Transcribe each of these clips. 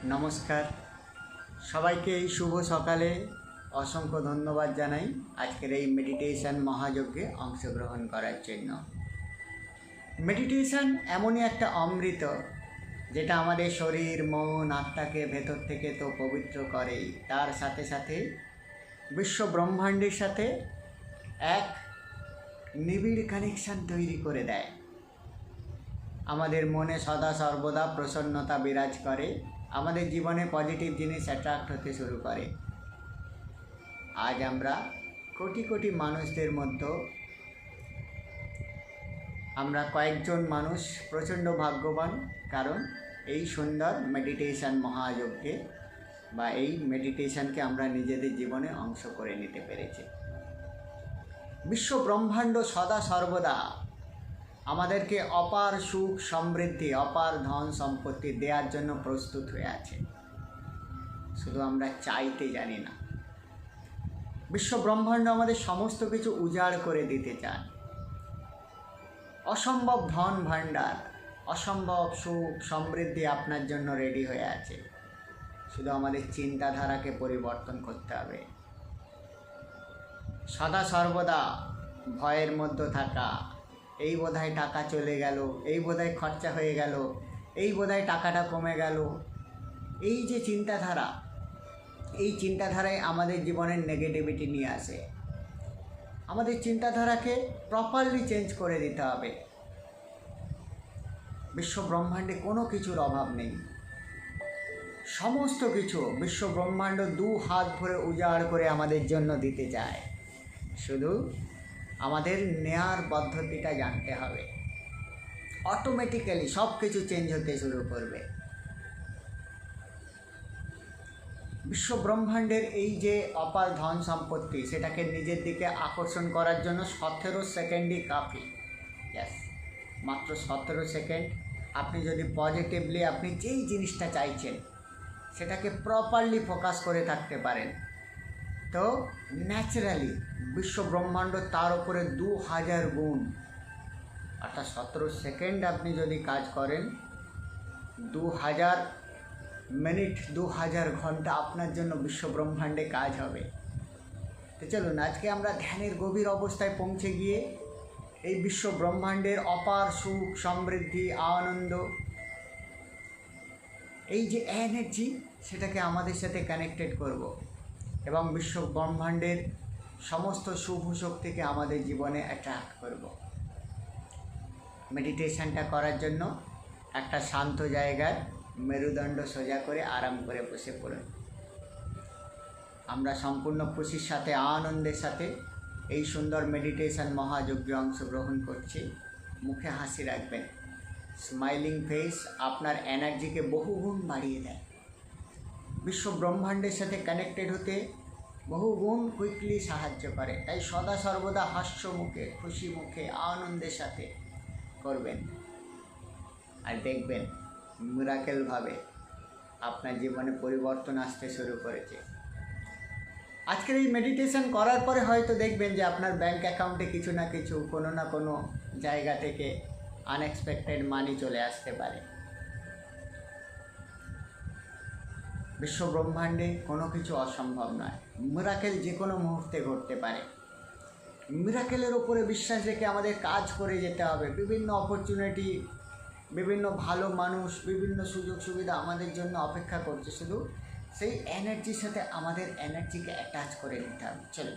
নমস্কার সবাইকে এই শুভ সকালে অসংখ্য ধন্যবাদ জানাই আজকের এই মেডিটেশন মহাযজ্ঞে অংশগ্রহণ করার জন্য। মেডিটেশন এমনই একটা অমৃত যেটা আমাদের শরীর মন আত্মাকে ভেতর থেকে তো পবিত্র করেই, তার সাথে সাথে বিশ্ব ব্রহ্মাণ্ডের সাথে এক নিবিড় কানেকশান তৈরি করে দেয়। আমাদের মনে সদা সর্বদা প্রসন্নতা বিরাজ করে, আমাদের জীবনে পজিটিভ জিনিস অ্যাট্রাক্ট হতে শুরু করে। আজ আমরা কোটি কোটি মানুষদের মধ্যে আমরা কয়েকজন মানুষ প্রচণ্ড ভাগ্যবান, কারণ এই সুন্দর মেডিটেশন মহাযজ্ঞে বা এই মেডিটেশনকে আমরা নিজেদের জীবনে অংশ করে নিতে পেরেছি। বিশ্ব ব্রহ্মাণ্ড সদা সর্বদা আমাদেরকে অপার সুখ সমৃদ্ধি অপার ধন সম্পত্তি দেওয়ার জন্য প্রস্তুত হয়ে আছে, শুধু আমরা চাইতে জানি না। বিশ্ব ব্রহ্মাণ্ড আমাদের সমস্ত কিছু উজাড় করে দিতে চান। অসম্ভব ধন ভাণ্ডার, অসম্ভব সুখ সমৃদ্ধি আপনার জন্য রেডি হয়ে আছে, শুধু আমাদের চিন্তাধারাকে পরিবর্তন করতে হবে। সদা সর্বদা ভয়ের মধ্যে থাকা, এই বোধহয় টাকা চলে গেল, এই বোধহয় খরচা হয়ে গেল, এই বোধহয় টাকাটা কমে গেল, এই যে চিন্তাধারা, এই চিন্তাধারায় আমাদের জীবনের নেগেটিভিটি নিয়ে আসে। আমাদের চিন্তাধারাকে প্রপারলি চেঞ্জ করে দিতে হবে। বিশ্ব ব্রহ্মাণ্ডে কোনো কিছুর অভাব নেই, সমস্ত কিছু বিশ্ব ব্রহ্মাণ্ড দু হাত ভরে উজাড় করে আমাদের জন্য দিতে চায়, শুধু আমাদের নেয়ার পদ্ধতিটা জানতে হবে। অটোমেটিক্যালি সব কিছু চেঞ্জ হতে শুরু করবে। বিশ্ব ব্রহ্মাণ্ডের এই যে অপার ধন সম্পত্তি, সেটাকে নিজের দিকে আকর্ষণ করার জন্য 17 সেকেন্ডই কাফি। ইয়াস, মাত্র 17 সেকেন্ড আপনি যদি পজিটিভলি আপনি যেই জিনিসটা চাইছেন সেটাকে প্রপারলি ফোকাস করে থাকতে পারেন, তো ন্যাচারালি বিশ্ব ব্রহ্মাণ্ড তার উপরে 2000 গুণ, অর্থাৎ 17 সেকেন্ড আপনি যদি কাজ করেন, 2000 মিনিট 2000 ঘন্টা আপনার জন্য বিশ্ব ব্রহ্মাণ্ডে কাজ হবে। তো চলুন আজকে আমরা ধ্যানের গভীর অবস্থায় পৌঁছে গিয়ে এই বিশ্ব ব্রহ্মাণ্ডের অপার সুখ সমৃদ্ধি আনন্দ, এই যে এনার্জি, সেটাকে আমাদের সাথে কানেক্টেড করব এবং বিশ্ব ব্রহ্মাণ্ডের সমস্ত শুভ শক্তিকে আমাদের জীবনে অ্যাট্রাক্ট করব। মেডিটেশনটা করার জন্য একটা শান্ত জায়গায় মেরুদণ্ড সোজা করে আরাম করে বসে পড়ুন। আমরা সম্পূর্ণ খুশির সাথে আনন্দের সাথে এই সুন্দর মেডিটেশন মহাযজ্ঞে অংশগ্রহণ করছি। মুখে হাসি রাখবেন। স্মাইলিং ফেস আপনার এনার্জিকে বহুগুণ বাড়িয়ে দেয়। বিশ্ব ব্রহ্মাণ্ডের সাথে কানেক্টেড হতে বহুগুণ কুইকলি সাহায্য করে। তাই সদা সর্বদা হাস্য মুখে, খুশি মুখে, আনন্দের সাথে করবেন, আর দেখবেন মিরাকেলভাবে আপনার জীবনে পরিবর্তন আসতে শুরু করেছে। আজকের এই মেডিটেশন করার পরে হয়তো দেখবেন যে আপনার ব্যাংক অ্যাকাউন্টে কিছু না কিছু কোনো না কোনো জায়গা থেকে আনএক্সপেক্টেড মানি চলে আসতে পারে। বিশ্ব ব্রহ্মাণ্ডে কোনো কিছু অসম্ভব নয়। মিরাকেল যে কোনো মুহূর্তে ঘটতে পারে। মিরাকেলের ওপরে বিশ্বাস রেখে আমাদের কাজ করে যেতে হবে। বিভিন্ন অপরচুনিটি, বিভিন্ন ভালো মানুষ, বিভিন্ন সুযোগ সুবিধা আমাদের জন্য অপেক্ষা করছে, শুধু সেই এনার্জির সাথে আমাদের এনার্জিকে অ্যাটাচ করে নিতে হবে। চলো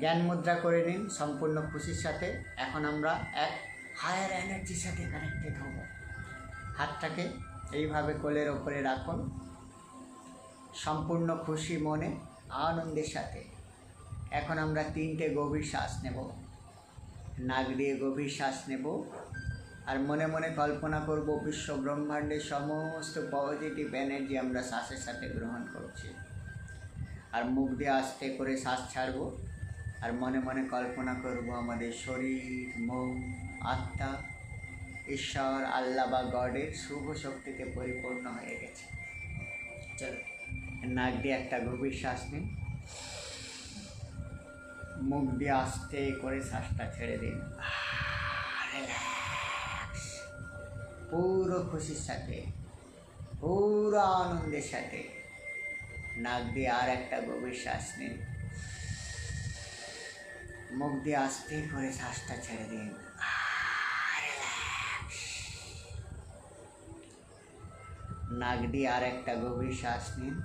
জ্ঞান মুদ্রা করে নিন সম্পূর্ণ খুশির সাথে। এখন আমরা এক হায়ার এনার্জির সাথে কানেক্টেড হব। হাতটাকে এইভাবে কোলের ওপরে রাখুন, সম্পূর্ণ খুশি মনে আনন্দের সাথে। এখন আমরা 3টে গভীর শ্বাস নেব। নাক দিয়ে গভীর শ্বাস নেব আর মনে মনে কল্পনা করব বিশ্ব ব্রহ্মাণ্ডের সমস্ত পজিটিভ এনার্জি আমরা শ্বাসের সাথে গ্রহণ করছি। আর মুখ দিয়ে আস্তে করে শ্বাস ছাড়ব আর মনে মনে কল্পনা করব আমাদের শরীর মন আত্মা ঈশ্বর আল্লাহ বা গডের শুভ শক্তিতে পরিপূর্ণ হয়ে গেছে। চলো নাক দিয়ে একটা গভীর শ্বাস নিন, মুখ দিয়ে আস্তে করে শ্বাসটা ছেড়ে দিন। পুরো খুশির সাথে পুরো আনন্দের সাথে নাক দিয়ে আর একটা গভীর শ্বাস নিন, মুখ দিয়ে আস্তে করে শ্বাসটা ছেড়ে দিন। নাক দিয়ে আর একটা গভীর শ্বাস নিন,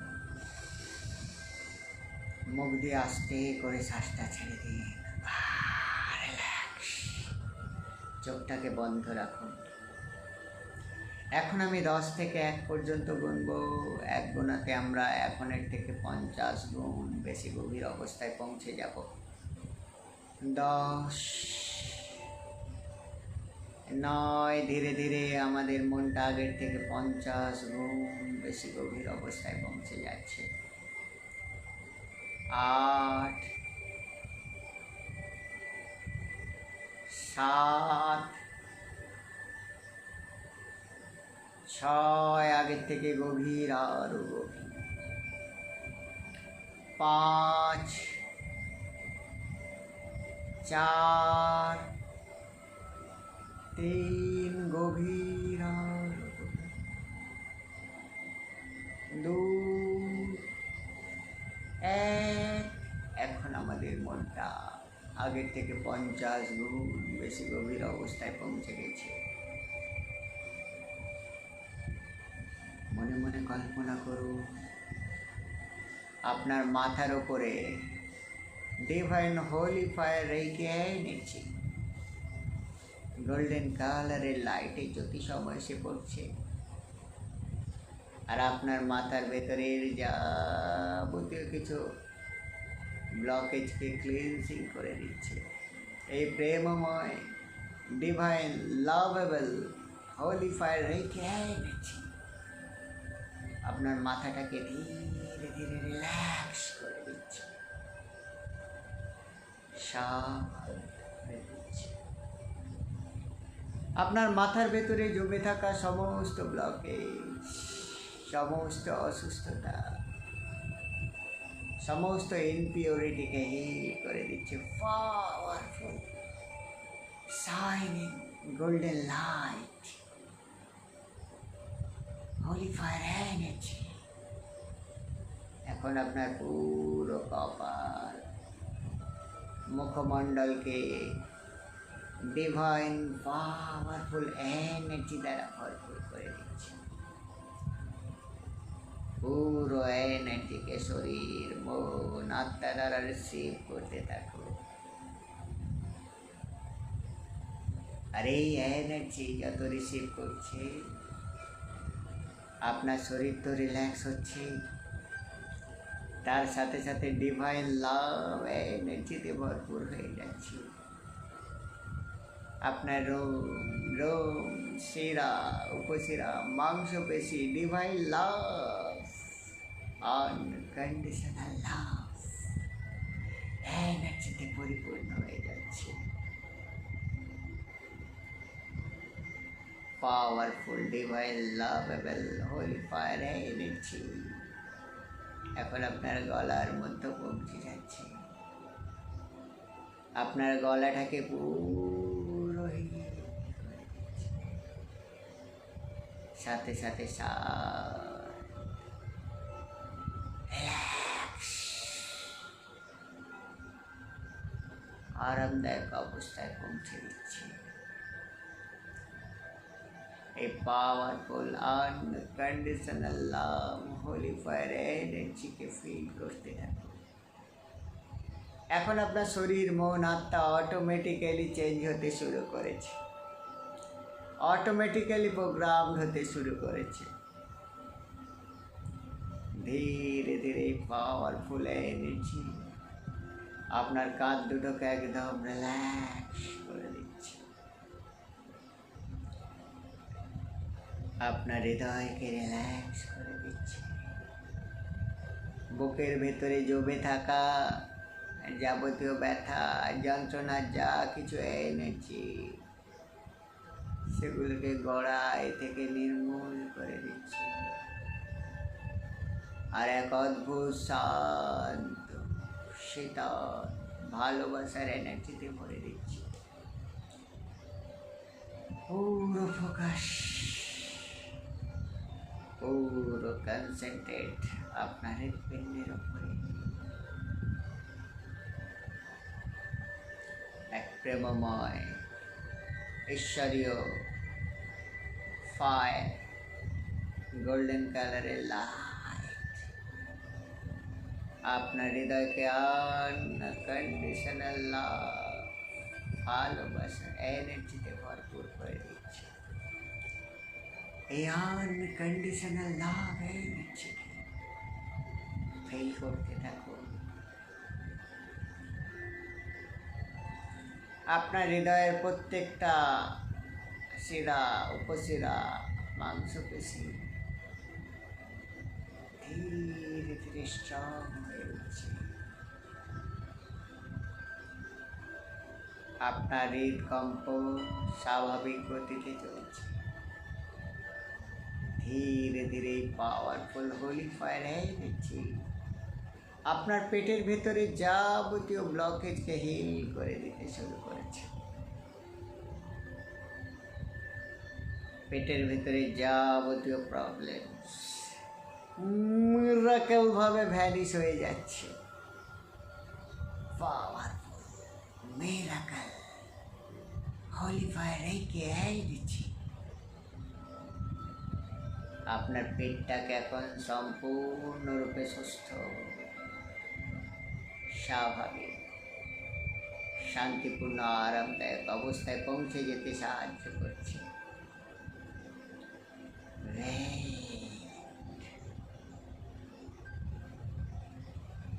মুখ দিয়ে আস্তে করে শ্বাসটা ছেড়ে দিন। চোখটাকে বন্ধ রাখুন। এখন আমি 10 থেকে 1 পর্যন্ত গুনবো। 1 গোনাতে আমরা এখনের থেকে 50 গুণ বেশি গভীর অবস্থায় পৌঁছে যাব। 10, 9, ধীরে ধীরে আমাদের মনটা আগের থেকে 50 গুণ বেশি গভীর অবস্থায় পৌঁছে যাচ্ছে। 8, 7, 6, আগের থেকে গভীর, আরো গভীর। 5, 4, 3, গভীর, আরো গভীর। 2, 1। এখন আমাদের মনটা আগের থেকে 50 গুণ বেশি গভীর অবস্থায় পৌঁছে গেছে। মনে মনে কল্পনা করুন, আপনার মাথার ওপরে ডিভাইন হোলি ফায়ার রেখে নিচ্ছি। গোল্ডেন কালারের লাইটে জ্যোতিষময় এসে পড়ছে, আর আপনার মাথার ভেতরের যাবতীয় কিছু ব্লকেজকে ক্লিনজিং করে দিচ্ছে। এই প্রেমময় ডিভাইন লাভেবল হোলি ফায়ার রেখে নিচ্ছি। আপনার মাথাটাকে ধীরে ধীরে রিল্যাক্স করে দিচ্ছে, আপনার মাথার ভেতরে জমে থাকা সমস্ত ব্লকেজ, সমস্ত অসুস্থতা, সমস্ত ইনপিউরিটিকে হিল করে দিচ্ছে। Powerful shining golden light holy fire energy এখন আপনার পুরো কপাল, মুখমণ্ডলকে ডিভাইন পাওয়ারফুল এনার্জি দ্বারা ভরপুর করে দিচ্ছে। পুরো এনার্জিকে শরীর, মন, আত্মা দ্বারা রিসিভ করতে থাকো। আর এই এনার্জি যত রিসিভ করছে, আপনার শরীর তো রিল্যাক্স হচ্ছে, তার সাথে সাথে ডিভাইন লাভ এনার্জিতে ভরপুর হয়ে যাচ্ছে। আপনার রোম, শিরা, উপশিরা, মাংসপেশি ডিভাইন লাভ, আনকন্ডিশনাল লাভ এনার্জিতে পরিপূর্ণ হয়ে যাচ্ছে। Powerful divine lovable holy fire energy এখন আপনার গলার মধ্যে পৌঁছে যাচ্ছে। আপনার গলাটাকে পুরো সাথে সাথে আরামদায়ক অবস্থায় পৌঁছে দিচ্ছে। এই powerful unconditional love holy fire এনার্জিকে ফিল করতে থাকুন। এখন আপনার শরীর, মন, আত্মা অটোমেটিক্যালি চেঞ্জ হতে শুরু করেছে, অটোমেটিক্যালি প্রোগ্রাম হতে শুরু করেছে। ধীরে ধীরে পাওয়ারফুল এনার্জি আপনার কাঁধ দুটোকে একদম রিল্যাক্স করে দিচ্ছে। আপনার হৃদয়কে রিল্যাক্স করে দিচ্ছে। বুকের ভেতরে জমে থাকা যাবতীয় ব্যথা, যন্ত্রণা, যা কিছু এনার্জি, সেগুলোকে গড়াই থেকে নির্মূল করে দিচ্ছে। আর এক অদ্ভুত শান্ত, শীতল, ভালোবাসার এনার্জিতে ভরে দিচ্ছে। পুরো ফোকাস পুরো কনসেন্ট্রেট আপনার হৃৎপিণ্ডের উপরে। এক প্রেমময় ঈশ্বরীয় ফায়ার, গোল্ডেন কালারের লাইট আপনার হৃদয়কে আনকন্ডিশনাল লাভ, ভালোবাসা, এনার্জিতে ভরপুর করে দিচ্ছে। এই আনকন্ডিশনাল লাভ এনার্জিকে ফিল করতে থাকুন। আপনার হৃদয়ের প্রত্যেকটা শিরা, উপশিরা, মাংসপেশি ধীরে ধীরে স্ট্রং হয়ে উঠছে। আপনার হৃদকম্প স্বাভাবিক গতিতে চলছে। ধীরে ধীরে পাওয়ারফুল হোলি ফায়ার এনার্জি আপনার পেটের ভেতরে যাবতীয় ব্লকেজকে হিল করে দিতে শুরু করেছে। পেটের ভেতরে যাবতীয় প্রবলেম মিরাকেল ভাবে ভ্যানিশ হয়ে যাচ্ছে। পাওয়ারফুল মিরাকেল হোলি ফায়ার দিচ্ছি। আপনার পেটটাকে এখন সম্পূর্ণরূপে সুস্থ, স্বাভাবিক, শান্তিপূর্ণ, আরামদায়ক অবস্থায় পৌঁছে যেতে সাহায্য করছে।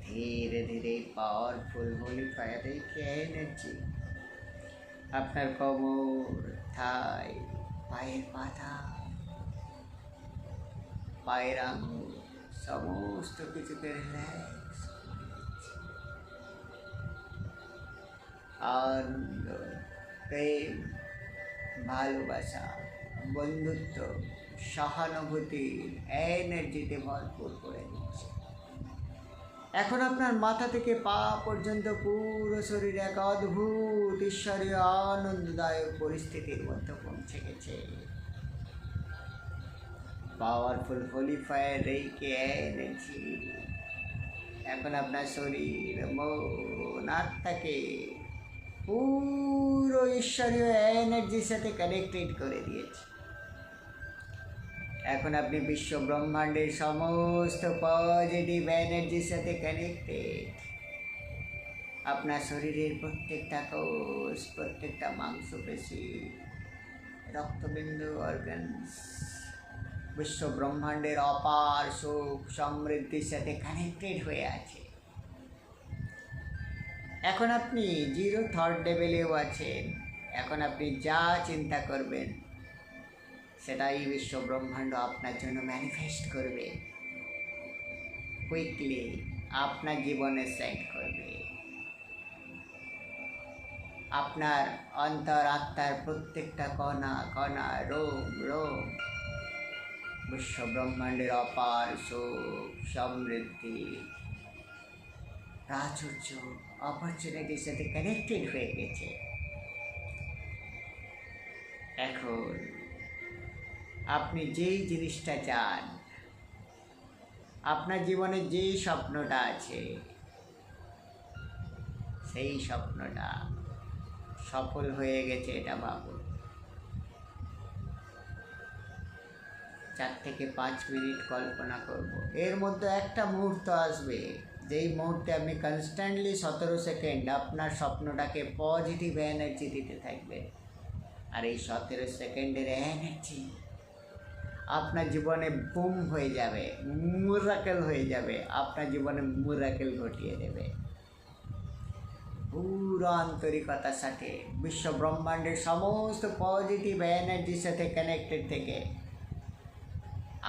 ধীরে ধীরে পাওয়ারফুল হোলি ফায়ার এনার্জি আপনার কোমর, থাই, পায়ের পাতা, পায়ের আঙুল সমস্ত কিছুকে রিল্যাক্স, আনন্দ, প্রেম, ভালোবাসা, বন্ধুত্ব, সহানুভূতির এনার্জিতে ভরপুর করে দিচ্ছে। এখন আপনার মাথা থেকে পা পর্যন্ত পুরো শরীর এক অদ্ভুত ঈশ্বরীয় আনন্দদায়ক পরিস্থিতির মধ্যে পৌঁছে গেছে। পাওয়ারফুল হোলি ফায়ার এনার্জি এখন আপনার শরীর, মন, আত্মাকে পুরো ঈশ্বরীয় এনার্জির সাথে কানেক্টেড করে দিয়েছে। এখন আপনি বিশ্ব ব্রহ্মাণ্ডের সমস্ত পজিটিভ এনার্জির সাথে কানেক্টেড। আপনার শরীরের প্রত্যেকটা কোষ, প্রত্যেকটা মাংসপেশি, রক্তবিন্দু, অর্গানস বিশ্ব ব্রহ্মাণ্ডের অপার সুখ সমৃদ্ধির সাথে কানেক্টেড হয়ে আছে। এখন আপনি জিরো থট লেভেলেও আছেন। এখন আপনি যা চিন্তা করবেন সেটাই বিশ্ব ব্রহ্মাণ্ড আপনার জন্য ম্যানিফেস্ট করবে, কুইকলি আপনার জীবনে সেট করবে। আপনার অন্তর আত্মার প্রত্যেকটা কণা কণা, রোম রোম বিশ্ব ব্রহ্মাণ্ডের অপার সুখ সমৃদ্ধি, প্রাচুর্য, অপরচুনিটির সাথে কানেক্টেড হয়ে গেছে। এখন আপনি যেই জিনিসটা চান, আপনার জীবনে যেই স্বপ্নটা আছে, সেই স্বপ্নটা সফল হয়ে গেছে এটা ভাবুন। 4 থেকে 5 মিনিট কল্পনা করব। এর মধ্যে একটা মুহূর্ত আসবে যেই মুহূর্তে আপনি কনস্ট্যান্টলি 17 সেকেন্ড আপনার স্বপ্নটাকে পজিটিভ এনার্জি দিতে থাকবেন। আর এই 17 সেকেন্ডের এনার্জি আপনার জীবনে বুম হয়ে যাবে, মিরাকেল হয়ে যাবে, আপনার জীবনে মিরাকেল ঘটিয়ে দেবে। পুরো আন্তরিকতার সাথে বিশ্ব ব্রহ্মাণ্ডের সমস্ত পজিটিভ এনার্জির সাথে কানেক্টেড থেকে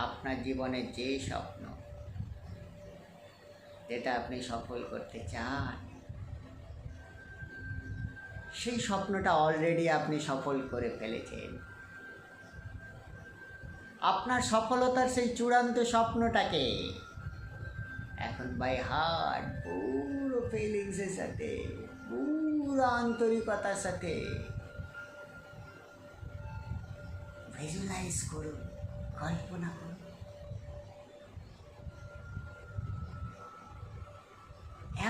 আপনার জীবনে যে স্বপ্ন, যেটা আপনি সফল করতে চান, সেই স্বপ্নটা অলরেডি আপনি সফল করে ফেলেছেন। আপনার সফলতার সেই চূড়ান্ত স্বপ্নটাকে এখন বাই হার্ট পুরো ফিলিংসের সাথে, পুরো আন্তরিকতার সাথে ভিজুয়ালাইজ করুন, কল্পনা করুন।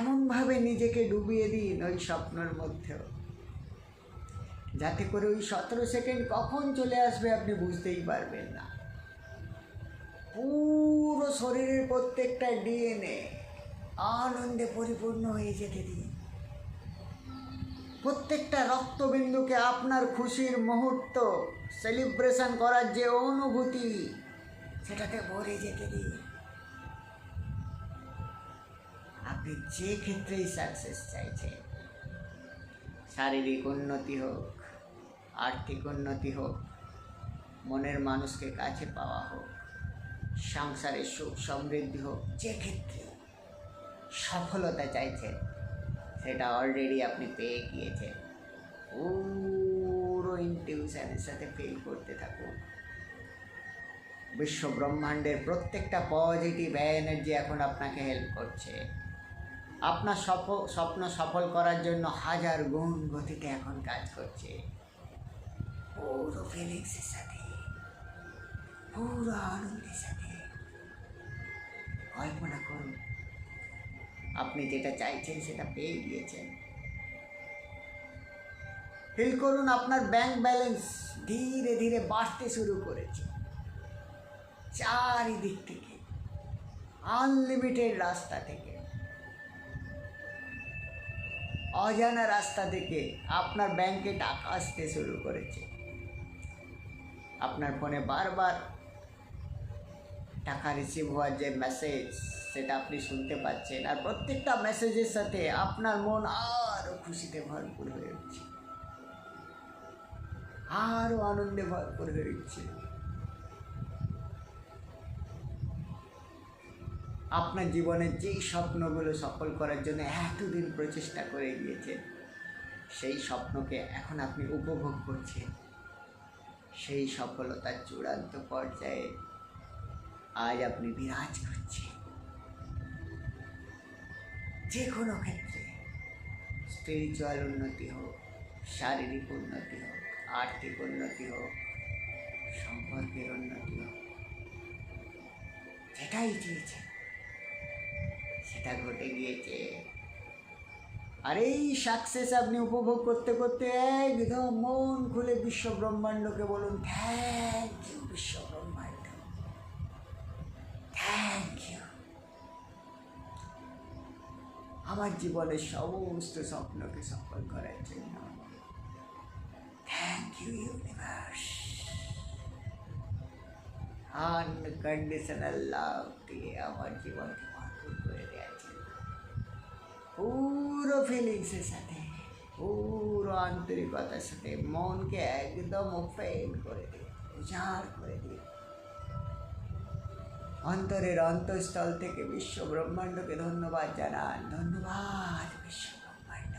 এমনভাবে নিজেকে ডুবিয়ে দিন ওই স্বপ্নের মধ্যেও, যাতে করে ওই 17 সেকেন্ড কখন চলে আসবে আপনি বুঝতেই পারবেন না। পুরো শরীরের প্রত্যেকটা ডিএনএ আনন্দে পরিপূর্ণ হয়ে যেতে দিন। প্রত্যেকটা রক্তবিন্দুকে আপনার খুশির মুহূর্ত সেলিব্রেশন করার যে অনুভূতি, সেটাতে ভরে যেতে দিন। আপনি যে ক্ষেত্রেই সাকসেস চাইছেন, শারীরিক উন্নতি হোক, আর্থিক উন্নতি হোক, মনের মানুষকে কাছে পাওয়া হোক, সংসারের সুখ সমৃদ্ধি হোক, যে ক্ষেত্রে সফলতা চাইছেন, সেটা অলরেডি আপনি পেয়ে গিয়েছেন। পুরো ইনটিউশনের সাথে ফিল করতে থাকুন। বিশ্ব ব্রহ্মাণ্ডের প্রত্যেকটা পজিটিভ এনার্জি এখন আপনাকে হেল্প করছে। আপনার স্বপ্ন সফল করার জন্য 1000 গুণ গতিতে এখন কাজ করছে। পুরো ফিলিংসের সাথে, পুরো আনন্দের সাথে কল্পনা করুন আপনি যেটা চাইছেন সেটা পেয়ে গিয়েছেন। ফিল করুন আপনার ব্যাংক ব্যালেন্স ধীরে ধীরে বাড়তে শুরু করেছে। চারিদিক থেকে, আনলিমিটেড রাস্তা থেকে, অজানা রাস্তা থেকে আপনার ব্যাংকে টাকা আসতে শুরু করেছে। আপনার ফোনে বারবার টাকা রিসিভ হওয়ার যে মেসেজ, সেটা আপনি শুনতে পাচ্ছেন। আর প্রত্যেকটা মেসেজের সাথে আপনার মন আরও খুশিতে ভরপুর হয়ে উঠছে, আরও আনন্দে ভরপুর হয়ে উঠছে। আপনার জীবনের যেই স্বপ্নগুলো সফল করার জন্য এতদিন প্রচেষ্টা করে গিয়েছেন, সেই স্বপ্নকে এখন আপনি উপভোগ করছেন। সেই সফলতার চূড়ান্ত পর্যায়ে আজ আপনি বিরাজ করছেন। যে কোনো ক্ষেত্রে, স্পিরিচুয়াল উন্নতি হোক, শারীরিক উন্নতি হোক, আর্থিক উন্নতি হোক, সম্পর্কের উন্নতি হোক, যেটাই চেয়েছে সেটা ঘটে গিয়েছে। আর এই সাকসেস আপনি উপভোগ করতে করতে একদম মন খুলে বিশ্ব ব্রহ্মাণ্ডকে বলুন, থ্যাংক ইউ বিশ্ব ব্রহ্মাণ্ড, থ্যাংক ইউ আমার জীবনের সমস্ত স্বপ্নকে সফল করার জন্য। Thank you universe, unconditional love দিয়ে আমার জীবনকে ভরপুর করে দেওয়ার জন্য। পুরো ফিলিংসের সাথে, পুরো আন্তরিকতার সাথে মনকে একদম ওপেন করে দিন, উজাড় করে দিন। অন্তরের অন্তঃস্থল থেকে বিশ্ব ব্রহ্মাণ্ডকে ধন্যবাদ জানান। ধন্যবাদ বিশ্ব ব্রহ্মাণ্ড,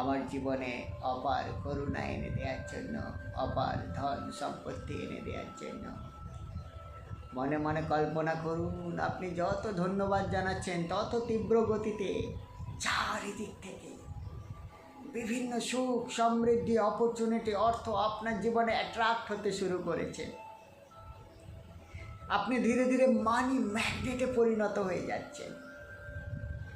আমার জীবনে অপার করুণা এনে দেওয়ার জন্য, অপার ধন সম্পত্তি এনে দেওয়ার জন্য। মনে মনে কল্পনা করুন আপনি যত ধন্যবাদ জানাচ্ছেন, তত তীব্র গতিতে চারিদিক থেকে বিভিন্ন সুখ সমৃদ্ধি, অপরচুনিটি, অর্থ আপনার জীবনে অ্যাট্রাক্ট হতে শুরু করেছে। আপনি ধীরে ধীরে মানি ম্যাগনেটে পরিণত হয়ে যাচ্ছেন।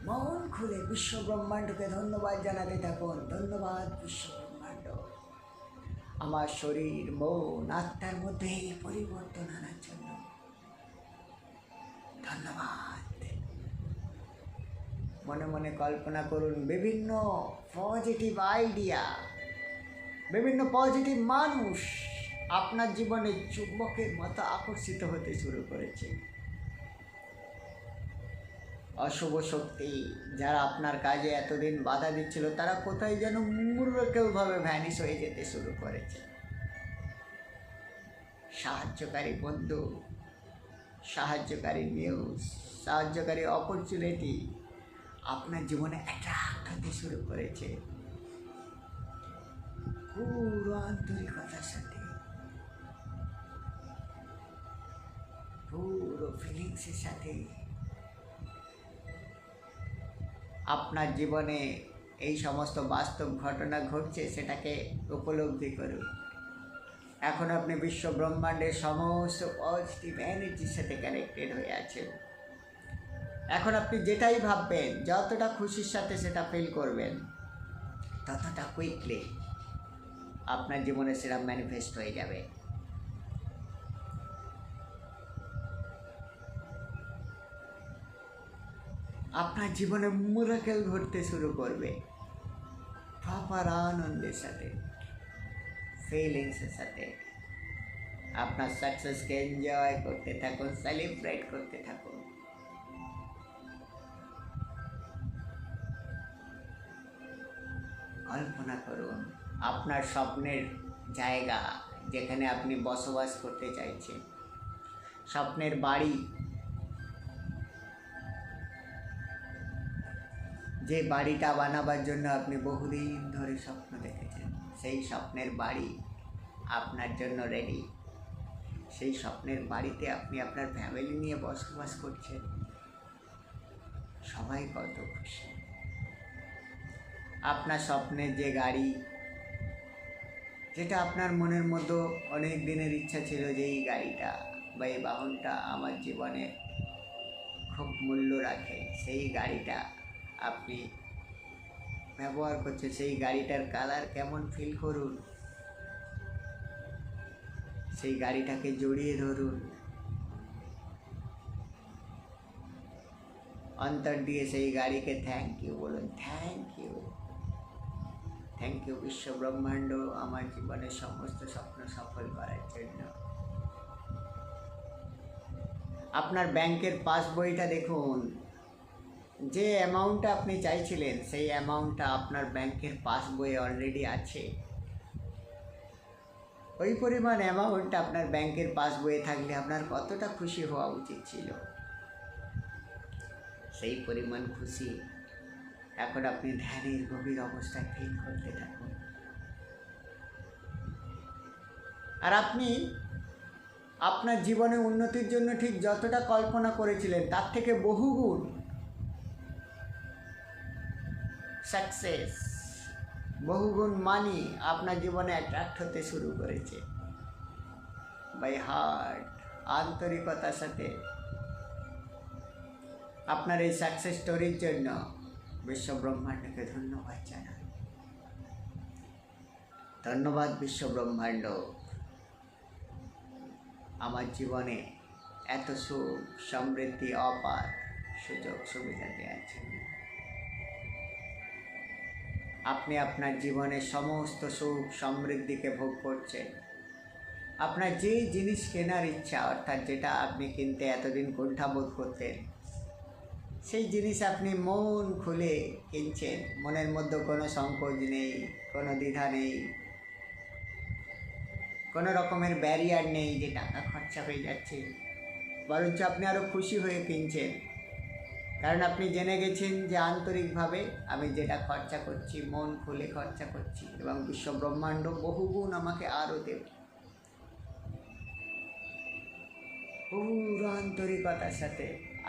মন খুলে বিশ্ব ব্রহ্মাণ্ডকে ধন্যবাদ জানাতে থাকুন। ধন্যবাদ বিশ্ব ব্রহ্মাণ্ড, আমার শরীর, মন, আত্মার মধ্যে এই পরিবর্তন আনার জন্য ধন্যবাদ। মনে মনে কল্পনা করুন বিভিন্ন পজিটিভ আইডিয়া, বিভিন্ন পজিটিভ মানুষ আপনার জীবনে চুম্বকের মতো আকর্ষিত হতে শুরু করেছে। অশুভ শক্তি যারা আপনার কাজে এতদিন বাধা দিচ্ছিল, তারা কোথায় যেন মিরাকলভাবে ভ্যানিশ হয়ে যেতে শুরু করেছে। সাহায্যকারী বন্ধু, সাহায্যকারী নিউজ, সাহায্যকারী অপরচুনিটি আপনার জীবনে অ্যাট্রাক্ট হতে শুরু করেছে। পুরো আন্তরিকতার সাথে, পুরো ফিলিংসের সাথে আপনার জীবনে এই সমস্ত বাস্তব ঘটনা ঘটছে, সেটাকে উপলব্ধি করুন। এখন আপনি বিশ্ব ব্রহ্মাণ্ডের সমস্ত পজিটিভ এনার্জির সাথে কানেক্টেড হয়ে আছেন। এখন আপনি যেটাই ভাববেন, যতটা খুশির সাথে সেটা ফিল করবেন, ততটা কুইকলি আপনার জীবনে সেটা ম্যানিফেস্ট হয়ে যাবে। আপনার জীবনে মিরাকেল ঘটতে শুরু করবে প্রপার আনন্দের সাথে, ফিলিংসের সাথে। আপনার সাকসেসকে এনজয় করতে থাকুন, সেলিব্রেট করতে থাকুন। কল্পনা করুন আপনার স্বপ্নের জায়গা, যেখানে আপনি বসবাস করতে চাইছেন, স্বপ্নের বাড়ি, যে বাড়িটা বানাবার জন্য আপনি বহুদিন ধরে স্বপ্ন দেখেছেন, সেই স্বপ্নের বাড়ি আপনার জন্য রেডি। সেই স্বপ্নের বাড়িতে আপনি আপনার ফ্যামিলি নিয়ে বসবাস করছেন, সবাই কত খুশি। আপনার স্বপ্নের যে গাড়ি, যেটা আপনার মনের মধ্যে অনেক দিনের ইচ্ছা ছিল যে এই গাড়িটা বা এই বাহনটা আমার জীবনে খুব মূল্য রাখে, সেই গাড়িটা আপনি ব্যবহার করছেন। সেই গাড়িটার কালার কেমন ফিল করুন, সেই গাড়িটাকে জড়িয়ে ধরুন, অন্তর দিয়ে সেই গাড়িকে থ্যাংক ইউ বলুন। থ্যাংক ইউ, থ্যাংক ইউ বিশ্ব ব্রহ্মাণ্ড আমার জীবনের সমস্ত স্বপ্ন সফল করার জন্য। আপনার ব্যাংকের পাসবইটা দেখুন, যে অ্যামাউন্টটা আপনি চাইছিলেন সেই অ্যামাউন্টটা আপনার ব্যাংকের পাসবইয়ে অলরেডি আছে। ওই পরিমাণ অ্যামাউন্টটা আপনার ব্যাংকের পাসবইয়ে থাকলে আপনার কতটা খুশি হওয়া উচিত ছিল। সেই পরিমাণ খুশি এখন আপনি ধ্যানের গভীর অবস্থায় ফিল করতে থাকুন। আর আপনি আপনার জীবনে উন্নতির জন্য ঠিক যতটা কল্পনা করেছিলেন তার থেকে বহুগুণ সাকসেস, বহুগুণ মানি আপনার জীবনে অ্যাট্রাক্ট হতে শুরু করেছে। বাই হার্ট, আন্তরিকতার সাথে আপনার এই সাকসেস স্টোরির জন্য বিশ্ব ব্রহ্মাণ্ডকে ধন্যবাদ জানাই। ধন্যবাদ বিশ্ব ব্রহ্মাণ্ড আমার জীবনে এত সুখ সমৃদ্ধি অপার সুযোগ সুবিধা দেওয়ার জন্য। আপনি আপনার জীবনের সমস্ত সুখ সমৃদ্ধিকে ভোগ করছেন। আপনার যে জিনিস কেনার ইচ্ছা, অর্থাৎ যেটা আপনি কিনতে এতদিন কুণ্ঠাবোধ করতেন, সেই জিনিস আপনি মন খুলে কিনছেন। মনের মধ্যে কোনো সংকোচ নেই, কোনো দ্বিধা নেই, কোনো রকমের ব্যারিয়ার নেই যে টাকা খরচা হয়ে যাচ্ছে, বরঞ্চ আপনি আরও খুশি হয়ে কিনছেন। কারণ আপনি জেনে গেছেন যে আন্তরিকভাবে আমি যেটা খরচা করছি মন খুলে খরচা করছি, এবং বিশ্ব ব্রহ্মাণ্ড বহুগুণ আমাকে আরও দেবে। পুরো আন্তরিকতার সাথে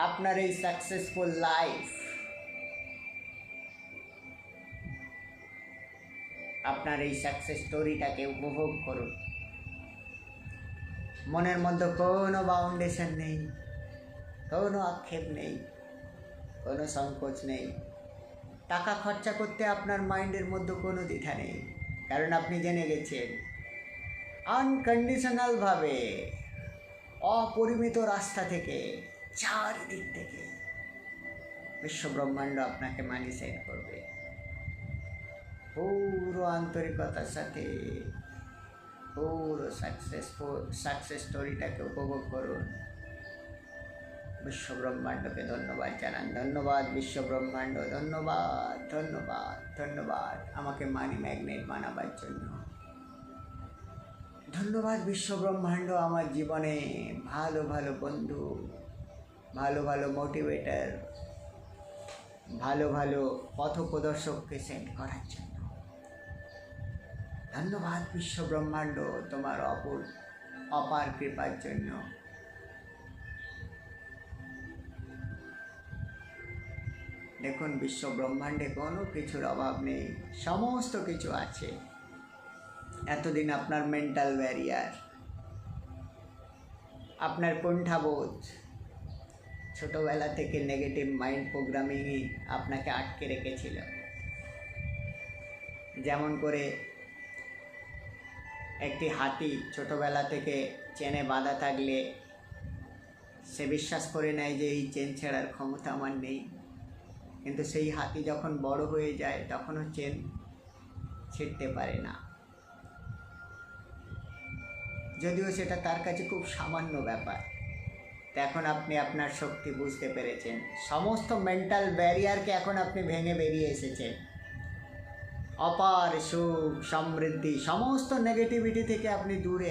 আপনার এই সাকসেসফুল লাইফ, আপনার এই সাকসেস স্টোরিটাকে উপভোগ করুন। মনের মধ্যে কোনো বাউন্ডেশন নেই, কোনো আক্ষেপ নেই, কোনো সংকোচ নেই। টাকা খরচা করতে আপনার মাইন্ডের মধ্যে কোনো দ্বিধা নেই, কারণ আপনি জেনে গেছেন আনকন্ডিশনালভাবে অপরিমিত রাস্তা থেকে, চারিদিক থেকে বিশ্ব ব্রহ্মাণ্ড আপনাকে মানি সেট করবে। পুরো আন্তরিকতার সাথে পুরো সাকসেস স্টোরিটাকে উপভোগ করুন। বিশ্ব ব্রহ্মাণ্ডকে ধন্যবাদ জানান। ধন্যবাদ বিশ্ব ব্রহ্মাণ্ড, ধন্যবাদ ধন্যবাদ ধন্যবাদ আমাকে মানি ম্যাগনেট বানাবার জন্য। ধন্যবাদ বিশ্ব ব্রহ্মাণ্ড আমার জীবনে ভালো ভালো বন্ধু, ভালো ভালো মোটিভেটর, ভালো ভালো পথপ্রদর্শককে সেন্ড করার জন্য। ধন্যবাদ বিশ্ব ব্রহ্মাণ্ড তোমার অপার কৃপার জন্য। দেখুন বিশ্ব ব্রহ্মাণ্ডে কোনো কিছুর অভাব নেই, সমস্ত কিছু আছে। এতদিন আপনার মেন্টাল ব্যারিয়ার, আপনার কুণ্ঠাবোধ, ছোটোবেলা থেকে নেগেটিভ মাইন্ড প্রোগ্রামিংই আপনাকে আটকে রেখেছিল। যেমন করে একটি হাতি ছোটোবেলা থেকে চেনে বাঁধা থাকলে সে বিশ্বাস করে নেয় যে এই চেন ছেঁড়ার ক্ষমতা আমার নেই, কিন্তু সেই হাতি যখন বড় হয়ে যায় তখনও চেন ছিঁড়তে পারে না, যদিও সেটা তার কাছে খুব সামান্য ব্যাপার। তো এখন আপনি আপনার শক্তি বুঝতে পেরেছেন, সমস্ত মেন্টাল ব্যারিয়ারকে এখন আপনি ভেঙে বেরিয়ে এসেছেন। অপার সুখ সমৃদ্ধি সমস্ত নেগেটিভিটি থেকে আপনি দূরে।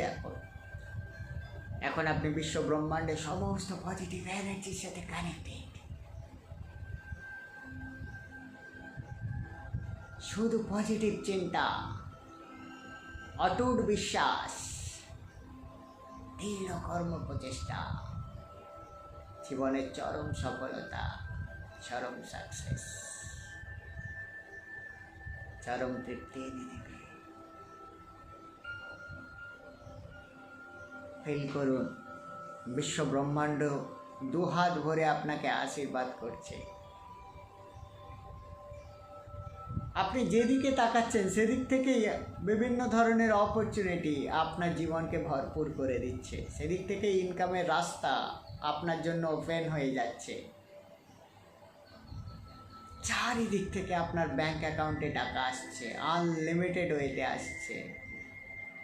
এখন আপনি বিশ্ব ব্রহ্মাণ্ডের সমস্ত পজিটিভ এনার্জির সাথে কানেক্টেড। শুধু পজিটিভ চিন্তা, অটুট বিশ্বাস, দৃঢ় কর্ম প্রচেষ্টা, জীবনের চরম সফলতা, চরম সাকসেস, চরম তৃপ্তি এনে দেবে। ফিল করুন, বিশ্ব ব্রহ্মাণ্ড দুহাত ভরে আপনাকে আশীর্বাদ করছে। আপনি যেদিকে তাকাচ্ছেন সেদিক থেকেই বিভিন্ন ধরনের অপরচুনিটি আপনার জীবনকে ভরপুর করে দিচ্ছে। সেদিক থেকে ইনকামের রাস্তা আপনার জন্য ওপেন হয়ে যাচ্ছে। চারিদিক থেকে আপনার ব্যাংক অ্যাকাউন্টে টাকা আসছে, আনলিমিটেড ওয়েতে আসছে,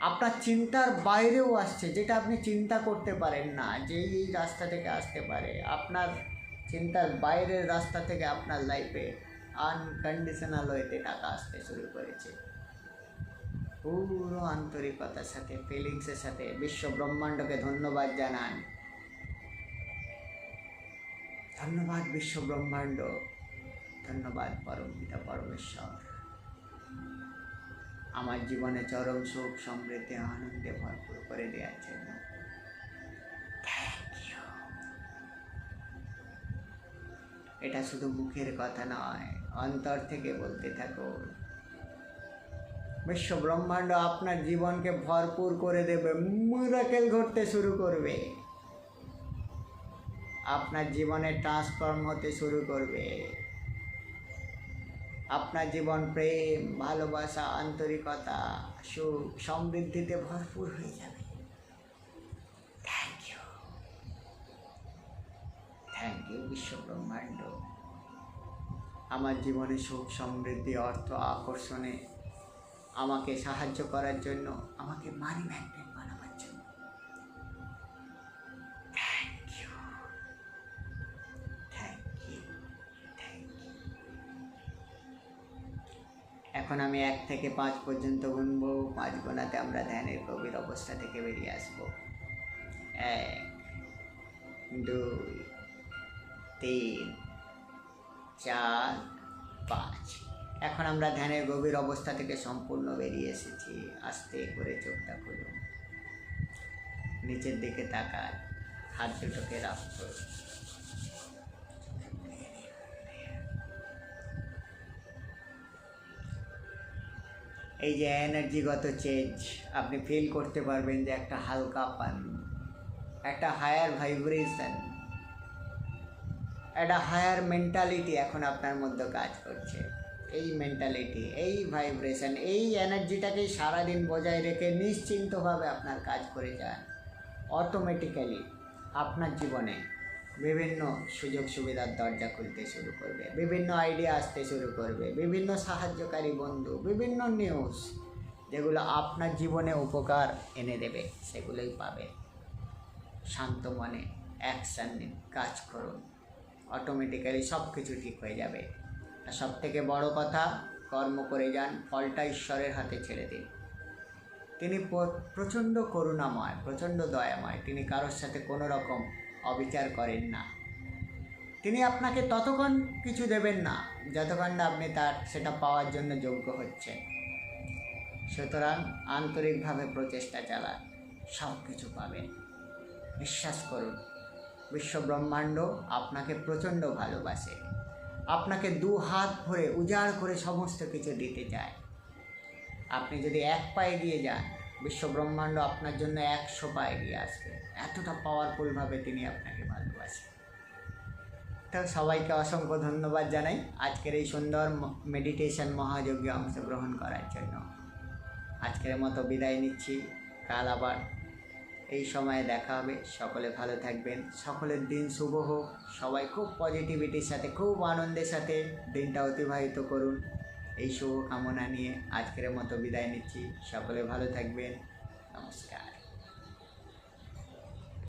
আপনার চিন্তার বাইরেও আসছে, যেটা আপনি চিন্তা করতে পারেন না যে এই রাস্তা থেকে আসতে পারে। আপনার চিন্তার বাইরের রাস্তা থেকে আপনার লাইফে আনকন্ডিশনাল ওয়েতে টাকা আসতে শুরু করেছে। পুরো আন্তরিকতার সাথে, ফিলিংসের সাথে বিশ্ব ব্রহ্মাণ্ডকে ধন্যবাদ জানান। ধন্যবাদ বিশ্ব ব্রহ্মাণ্ড, ধন্যবাদ পরম পিতা পরমেশ্বর, আমার জীবনে চরম সুখ সমৃদ্ধি আনন্দে ভরপুর করে দেওয়ার জন্য। Thank you. এটা শুধু মুখের কথা নয়, অন্তর থেকে বলতে থাকুন। বিশ্ব ব্রহ্মাণ্ড আপনার জীবনকে ভরপুর করে দেবে, মিরাকেল ঘটতে শুরু করবে, আপনার জীবনে ট্রান্সফর্ম হতে শুরু করবে। আপনার জীবন প্রেম, ভালোবাসা, আন্তরিকতা, সুখ সমৃদ্ধিতে ভরপুর হয়ে যাবে। থ্যাংক ইউ, থ্যাংক ইউ বিশ্ব ব্রহ্মাণ্ড, আমার জীবনে সুখ সমৃদ্ধি অর্থ আকর্ষণে আমাকে সাহায্য করার জন্য, আমাকে মানি ম্যাগনেট বানাবার জন্য। Thank you, thank you, thank you. এখন আমি 1 থেকে 5 পর্যন্ত গুনবো। 5 গোনাতে আমরা ধ্যানের গভীর অবস্থা থেকে বেরিয়ে আসবো। 1, 2, 3, 4, 5। এখন আমরা ধ্যানের গভীর অবস্থা থেকে সম্পূর্ণ বেরিয়ে এসেছি। আস্তে করে চোখটা খুলুন, নিচের দিকে তাকান, হাত দুটোকে রাখুন। এই যে এনার্জিগত চেঞ্জ আপনি ফিল করতে পারবেন, যে একটা হালকা পান, একটা হায়ার ভাইব্রেশন, একটা হায়ার মেন্টালিটি এখন আপনার মধ্যে কাজ করছে। এই মেন্টালিটি, এই ভাইব্রেশন, এই এনার্জিটাকেই সারাদিন বজায় রেখে নিশ্চিন্তভাবে আপনার কাজ করে যান। অটোমেটিক্যালি আপনার জীবনে বিভিন্ন সুযোগ সুবিধার দরজা খুলতে শুরু করবে, বিভিন্ন আইডিয়া আসতে শুরু করবে, বিভিন্ন সাহায্যকারী বন্ধু, বিভিন্ন নিউজ যেগুলো আপনার জীবনে উপকার এনে দেবে, সেগুলোই পাবে। শান্ত মনে অ্যাকশান নিন, কাজ করুন, অটোমেটিক্যালি সব কিছু ঠিক হয়ে যাবে। আর সবথেকে বড় কথা, কর্ম করে যান, ফলটা ঈশ্বরের হাতে ছেড়ে দিন। তিনি প্রচণ্ড করুণাময়, প্রচণ্ড দয়াময়, তিনি কারোর সাথে কোনো রকম অবিচার করেন না। তিনি আপনাকে ততক্ষণ কিছু দেবেন না যতক্ষণ না আপনি তার সেটা পাওয়ার জন্য যোগ্য হচ্ছেন। সুতরাং আন্তরিকভাবে প্রচেষ্টা চালান, সব কিছু পাবেন। বিশ্বাস করুন, বিশ্ব ব্রহ্মাণ্ড আপনাকে প্রচণ্ড ভালোবাসে, আপনাকে 2 হাত ভরে উজাড় করে সমস্ত কিছু দিতে চায়। আপনি যদি 1 পা এগিয়ে যান, বিশ্ব ব্রহ্মাণ্ড আপনার জন্য 100 পা এগিয়ে আসবে। এতটা পাওয়ারফুলভাবে তিনি আপনাকে ভালোবাসেন। তো সবাইকে অসংখ্য ধন্যবাদ জানাই আজকের এই সুন্দর মেডিটেশন মহাযজ্ঞে অংশগ্রহণ করার জন্য। আজকের মতো বিদায় নিচ্ছি, কাল আবার এই সময়ে দেখা হবে। সকলে ভালো থাকবেন, সকলের দিন শুভ হোক, সবাই খুব পজিটিভিটির সাথে খুব আনন্দের সাথে দিনটা অতিবাহিত করুন, এই শুভ কামনা নিয়ে আজকের মতো বিদায় নিচ্ছি। সকলে ভালো থাকবেন, নমস্কার।